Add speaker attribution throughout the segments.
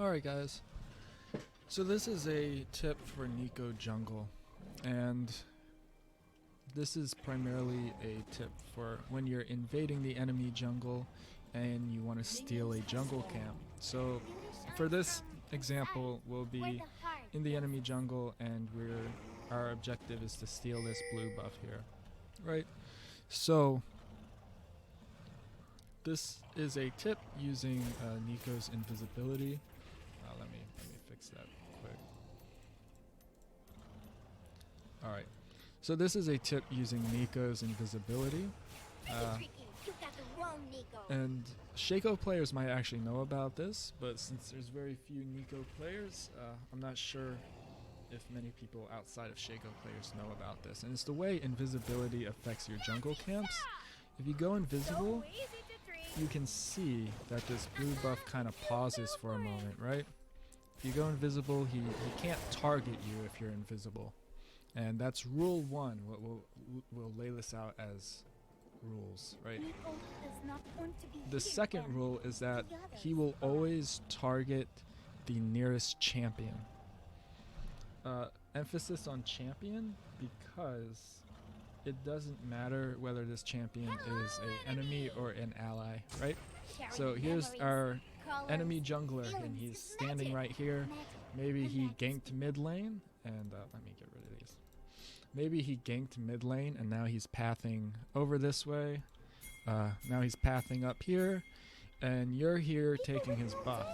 Speaker 1: Alright guys, so this is a tip for Neeko jungle, and this is primarily a tip for when you're invading the enemy jungle and you want to steal a jungle camp. So for this example, we'll be in the enemy jungle and our objective is to steal this blue buff here, right? So this is a tip using Neeko's invisibility. Let me fix that quick. Alright, so this is a tip using Neeko's invisibility. And Shaco players might actually know about this, but since there's very few Neeko players, I'm not sure if many people outside of Shaco players know about this. And it's the way invisibility affects your jungle camps. If you go invisible, you can see that this blue buff kind of pauses for a moment, right? If you go invisible, he can't target you if you're invisible. And that's rule one. We'll lay this out as rules, right? The second rule is that he will always target the nearest champion. Emphasis on champion because it doesn't matter whether this champion is an enemy or an ally, right? So here's our enemy jungler and he's standing right here. Maybe he ganked mid lane and let me get rid of these. Maybe he ganked mid lane and now he's pathing over this way. Now he's pathing up here and you're here taking his buff.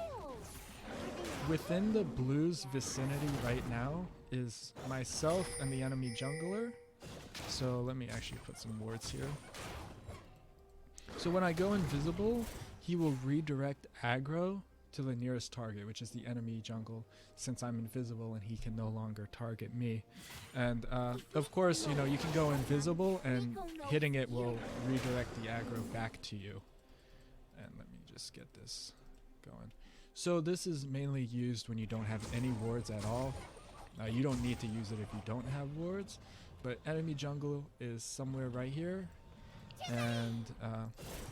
Speaker 1: Within the blue's vicinity right now is myself and the enemy jungler. So let me actually put some wards here. So when I go invisible, he will redirect aggro to the nearest target, which is the enemy jungle, since I'm invisible and he can no longer target me. And of course, you know, you can go invisible and hitting it will redirect the aggro back to you. And let me just get this going. So this is mainly used when you don't have any wards at all. You don't need to use it if you don't have wards, but enemy jungle is somewhere right here. And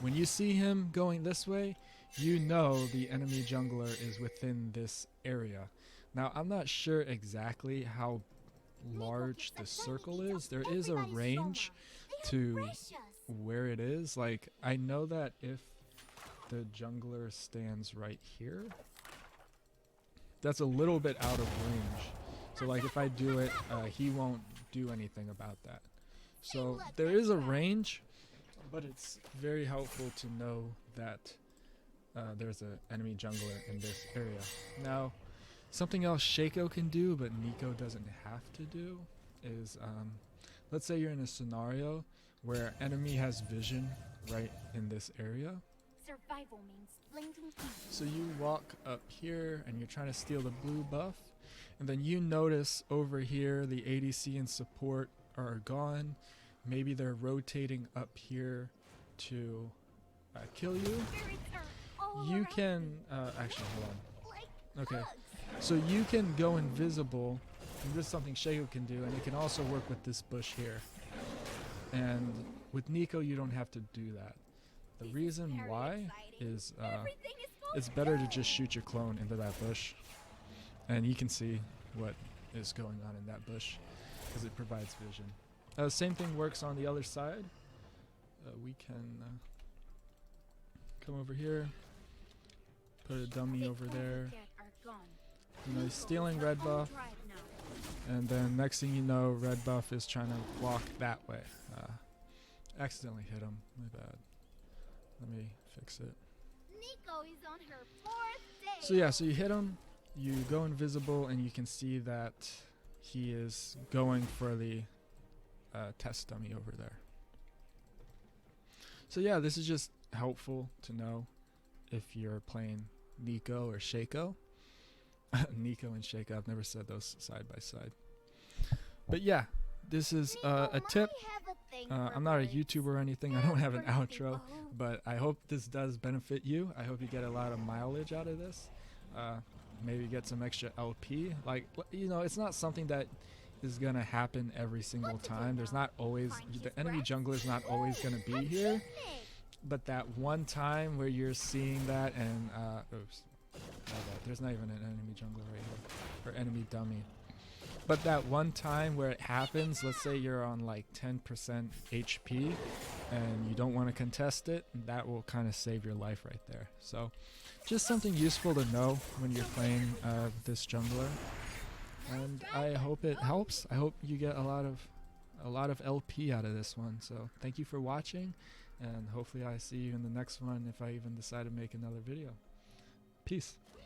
Speaker 1: when you see him going this way, you know the enemy jungler is within this area. Now, I'm not sure exactly how large the circle is. There is a range to where it is. Like, I know that if the jungler stands right here, that's a little bit out of range. So like if I do it, he won't do anything about that. So there is a range, but it's very helpful to know that there's an enemy jungler in this area. Now, something else Shaco can do, but Neeko doesn't have to do, is let's say you're in a scenario where enemy has vision right in this area.
Speaker 2: Survival means blending in.
Speaker 1: So you walk up here and you're trying to steal the blue buff, and then you notice over here the ADC and support are gone. Maybe they're rotating up here to kill you. You can actually hold on. Okay, so you can go invisible, and this is something Shaco can do, and it can also work with this bush here. And with Neeko, you don't have to do that. The reason why is it's better to just shoot your clone into that bush, and you can see what is going on in that bush because it provides vision. Same thing works on the other side. We can come over here, put a dummy over there. You know, he's stealing red buff, and then next thing you know, red buff is trying to walk that way. Accidentally hit him. My bad. Let me fix it.
Speaker 2: Neeko is on her 4th day.
Speaker 1: So yeah, so you hit him, you go invisible, and you can see that he is going for the test dummy over there. So yeah, this is just helpful to know if you're playing Neeko or Shaco. Neeko and Shaco, I've never said those side by side. But yeah, this is a tip. I'm not a YouTuber or anything. I don't have an outro, but I hope this does benefit you. I hope you get a lot of mileage out of this. Maybe get some extra LP. Like, you know, it's not something that is going to happen every single time. There's not always, the enemy jungler is not always going to be here. But that one time where you're seeing that and, oops. There's not even an enemy jungler right here. Or enemy dummy. But that one time where it happens, let's say you're on like 10% HP and you don't want to contest it, that will kind of save your life right there. So just something useful to know when you're playing this jungler. And I hope it helps. I hope you get a lot of LP out of this one. So thank you for watching, and hopefully I see you in the next one if I even decide to make another video. Peace.